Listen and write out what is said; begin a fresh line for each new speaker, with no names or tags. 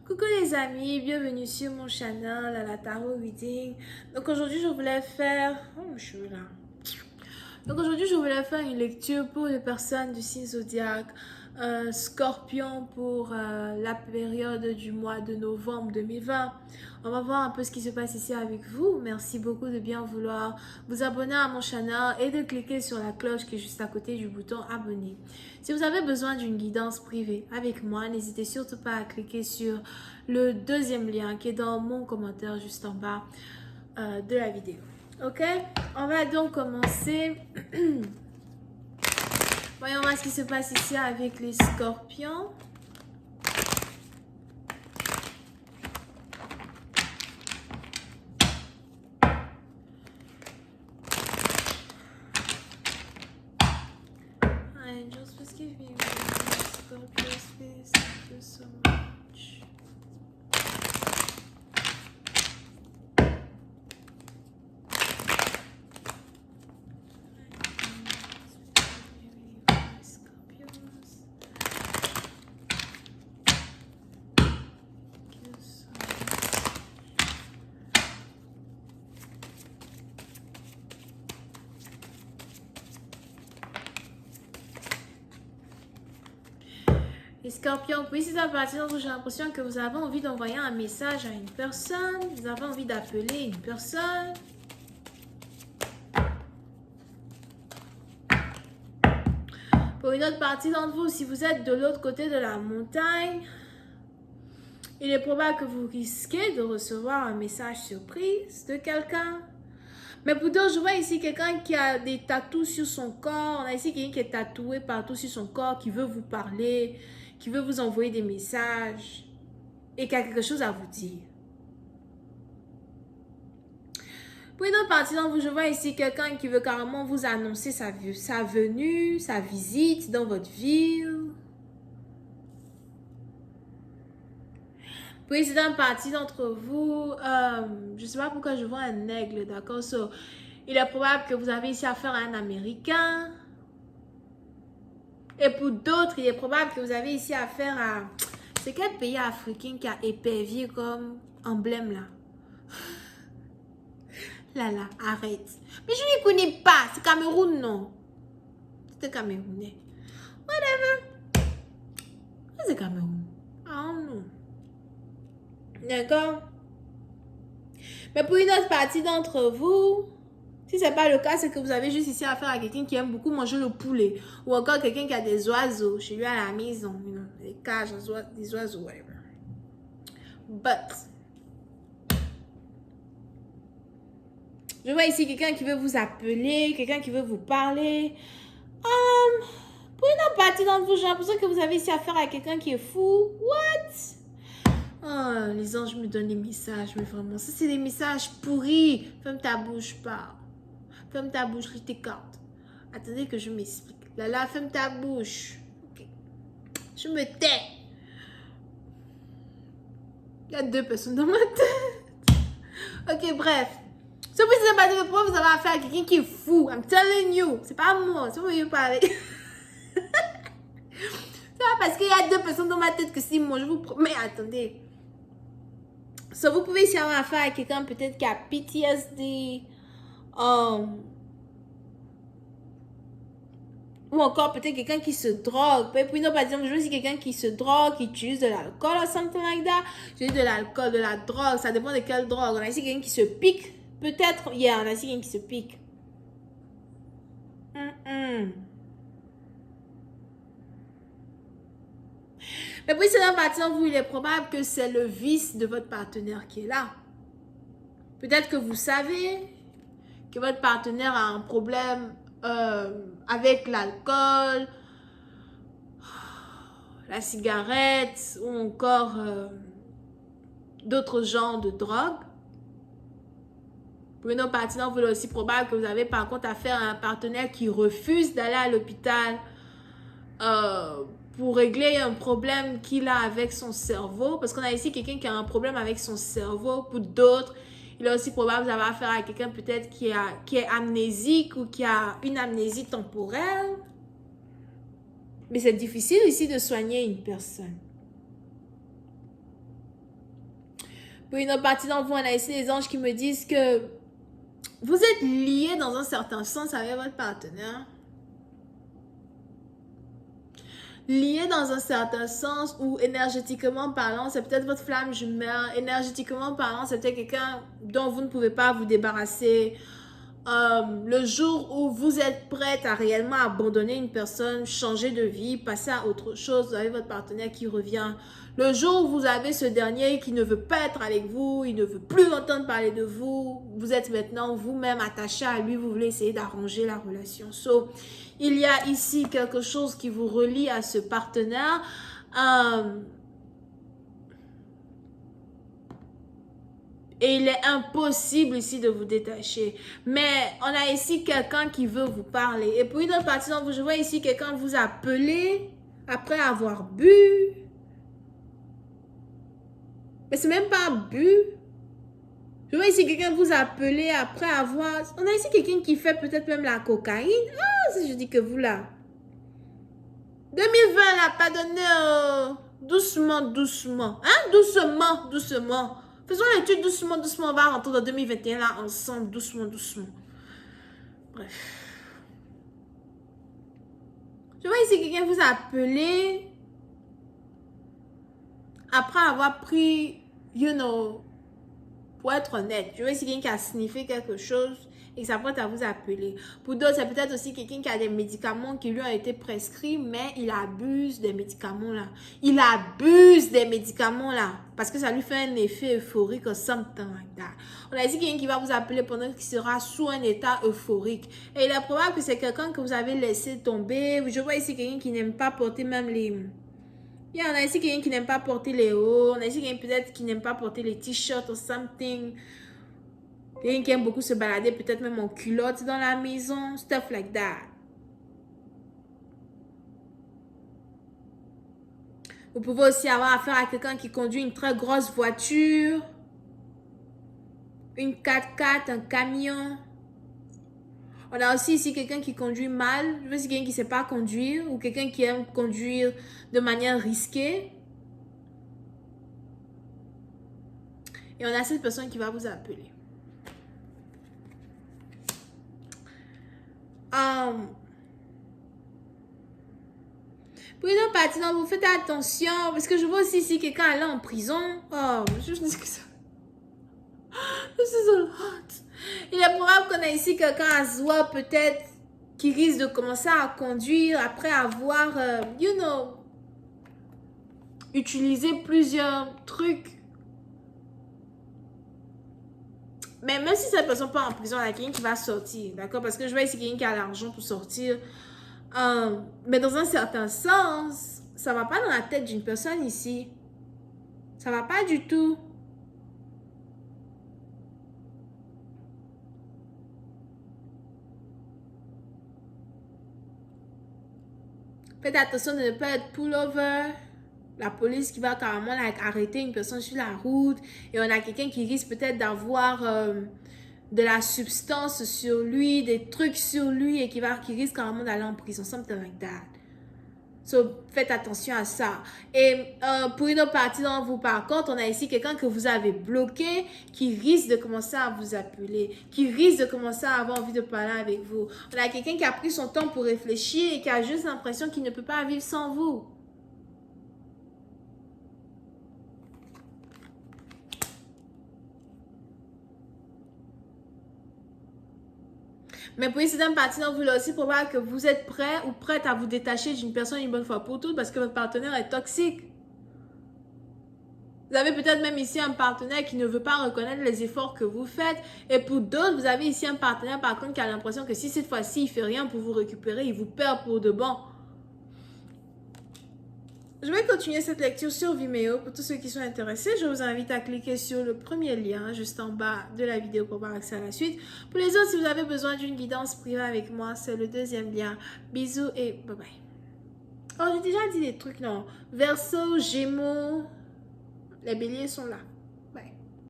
Coucou les amis, bienvenue sur mon channel à la Tarot Reading. Donc aujourd'hui je voulais faire... Oh, je suis là. Donc aujourd'hui je voulais faire une lecture pour les personnes du signe zodiaque Scorpion pour la période du mois de novembre 2020. On va voir un peu ce qui se passe ici avec vous. Merci beaucoup de bien vouloir vous abonner à mon channel et de cliquer sur la cloche qui est juste à côté du bouton abonner. Si vous avez besoin d'une guidance privée avec moi, n'hésitez surtout pas à cliquer sur le deuxième lien qui est dans mon commentaire juste en bas de la vidéo. Ok, on va donc commencer. Voyons voir ce qui se passe ici avec les scorpions. Angels, please give me Scorpios, please. Thank you so much. Les scorpions, oui, c'est à partir où j'ai l'impression que vous avez envie d'envoyer un message à une personne, vous avez envie d'appeler une personne. Pour une autre partie d'entre vous, si vous êtes de l'autre côté de la montagne, il est probable que vous risquez de recevoir un message surprise de quelqu'un. Mais pour d'autres, je vois ici quelqu'un qui a des tatous sur son corps. On a ici quelqu'un qui est tatoué partout sur son corps, qui veut vous parler, qui veut vous envoyer des messages et qui a quelque chose à vous dire. Pour une autre partie d'entre vous, je vois ici quelqu'un qui veut carrément vous annoncer sa venue, sa visite dans votre ville. Pour une certaine partie d'entre vous, je ne sais pas pourquoi je vois un aigle, d'accord? Il est probable que vous avez ici affaire à un Américain. Et pour d'autres, il est probable que vous avez ici affaire à... C'est quel pays africain qui a épervier comme emblème là? Là, arrête. Mais je ne connais pas. C'est Cameroun, non? C'est Camerounais. Whatever. C'est Cameroun. Ah non. D'accord? Mais pour une autre partie d'entre vous, si ce n'est pas le cas, c'est que vous avez juste ici affaire à quelqu'un qui aime beaucoup manger le poulet. Ou encore quelqu'un qui a des oiseaux chez lui à la maison. Des cages, des oiseaux, whatever. But, je vois ici quelqu'un qui veut vous appeler, quelqu'un qui veut vous parler. Pour une autre partie d'entre vous, j'ai l'impression que vous avez ici affaire à quelqu'un qui est fou. What? Oh, les anges me donnent des messages, mais vraiment, ça c'est des messages pourris. Ferme ta bouche, parle. Ferme ta bouche, lis tes cartes. Attendez que je m'explique. Là, ferme ta bouche. Okay. Je me tais. Il y a 2 personnes dans ma tête. Ok, bref. Ce que c'est pas de pourquoi vous avez affaire à quelqu'un qui est fou. I'm telling you. C'est pas moi. C'est moi qui parler. C'est pas parce qu'il y a 2 personnes dans ma tête que c'est moi. Je vous promets. Attendez. So, vous pouvez ici avoir affaire à quelqu'un peut-être qui a PTSD. Ou encore peut-être quelqu'un qui se drogue. Puis non, par exemple, je veux dire quelqu'un qui se drogue, qui utilise de l'alcool ou something like that. Je dis de l'alcool, de la drogue. Ça dépend de quelle drogue. On a ici quelqu'un qui se pique. Peut-être, on a ici quelqu'un qui se pique. Mais puis, c'est dans partie de vous, il est probable que c'est le vice de votre partenaire qui est là. Peut-être que vous savez que votre partenaire a un problème avec l'alcool, la cigarette ou encore d'autres genres de drogue. Pour une autre partie d'entre vous, il est aussi probable que vous avez par contre affaire à un partenaire qui refuse d'aller à l'hôpital pour régler un problème qu'il a avec son cerveau. Parce qu'on a ici quelqu'un qui a un problème avec son cerveau. Pour d'autres, il est aussi probable que vous avez affaire à quelqu'un peut-être qui est amnésique ou qui a une amnésie temporelle. Mais c'est difficile ici de soigner une personne. Pour une autre partie d'entre vous, on a ici les anges qui me disent que vous êtes liés dans un certain sens avec votre partenaire. Lié dans un certain sens ou énergétiquement parlant, c'est peut-être votre flamme jumelle. Énergétiquement parlant, c'est peut-être quelqu'un dont vous ne pouvez pas vous débarrasser. Le jour où vous êtes prête à réellement abandonner une personne, changer de vie, passer à autre chose, vous avez votre partenaire qui revient. Le jour où vous avez ce dernier qui ne veut pas être avec vous, il ne veut plus entendre parler de vous, vous êtes maintenant vous-même attaché à lui, vous voulez essayer d'arranger la relation. So, il y a ici quelque chose qui vous relie à ce partenaire. Et il est impossible ici de vous détacher. Mais on a ici quelqu'un qui veut vous parler. Et pour une autre partie d'entre vous, je vois ici quelqu'un vous appeler après avoir bu. Mais c'est même pas bu. Je vois ici quelqu'un vous appeler après avoir... On a ici quelqu'un qui fait peut-être même la cocaïne. Ah, si je dis que vous là. 2020 là, pardonnez. Doucement, doucement. Hein? Doucement, doucement. Faisons l'étude doucement, doucement. On va rentrer dans 2021 là ensemble, doucement, doucement. Bref. Je vois ici quelqu'un vous appeler après avoir pris, pour être honnête, je vois ici quelqu'un qui a sniffé quelque chose et qui s'apprête à vous appeler. Pour d'autres, c'est peut-être aussi quelqu'un qui a des médicaments qui lui ont été prescrits, mais il abuse des médicaments là. Il abuse des médicaments là parce que ça lui fait un effet euphorique ou something like that. On a ici quelqu'un qui va vous appeler pendant qu'il sera sous un état euphorique. Et il est probable que c'est quelqu'un que vous avez laissé tomber. Je vois ici quelqu'un qui n'aime pas porter même les... Il y en a ici quelqu'un qui n'aime pas porter les hauts. On a ici quelqu'un peut-être qui n'aime pas porter les t-shirts ou something. Quelqu'un qui aime beaucoup se balader, peut-être même en culotte dans la maison. Stuff like that. Vous pouvez aussi avoir affaire à quelqu'un qui conduit une très grosse voiture. Une 4x4, un camion. On a aussi ici quelqu'un qui conduit mal. Je veux dire quelqu'un qui ne sait pas conduire. Ou quelqu'un qui aime conduire de manière risquée. Et on a cette personne qui va vous appeler. Pour une autre partie, non, vous faites attention. Parce que je vois aussi ici quelqu'un aller en prison. Oh, je dis que ça. This is a lot. Il est probable qu'on a ici quelqu'un à Zoua, peut-être, qui risque de commencer à conduire après avoir, utilisé plusieurs trucs. Mais même si cette personne n'est pas en prison, il y a quelqu'un qui va sortir, d'accord? Parce que je vois ici quelqu'un qui a l'argent pour sortir. Mais dans un certain sens, ça ne va pas dans la tête d'une personne ici. Ça ne va pas du tout. Faites attention de ne pas être pull-over. La police qui va carrément arrêter une personne sur la route. Et on a quelqu'un qui risque peut-être d'avoir de la substance sur lui, des trucs sur lui et qui risque carrément d'aller en prison. Something like that. So, faites attention à ça. Et pour une autre partie d'entre vous, par contre, on a ici quelqu'un que vous avez bloqué qui risque de commencer à vous appeler, qui risque de commencer à avoir envie de parler avec vous. On a quelqu'un qui a pris son temps pour réfléchir et qui a juste l'impression qu'il ne peut pas vivre sans vous. Mais pour une certaine partie d'entre vous, là aussi, probable que vous êtes prêt ou prête à vous détacher d'une personne une bonne fois pour toutes parce que votre partenaire est toxique. Vous avez peut-être même ici un partenaire qui ne veut pas reconnaître les efforts que vous faites. Et pour d'autres, vous avez ici un partenaire, par contre, qui a l'impression que si cette fois-ci, il ne fait rien pour vous récupérer, il vous perd pour de bon. Je vais continuer cette lecture sur Vimeo. Pour tous ceux qui sont intéressés, je vous invite à cliquer sur le premier lien juste en bas de la vidéo pour avoir accès à la suite. Pour les autres, si vous avez besoin d'une guidance privée avec moi, c'est le deuxième lien. Bisous et bye bye. Oh, j'ai déjà dit des trucs, non. Verseau, Gémeaux, les béliers sont là.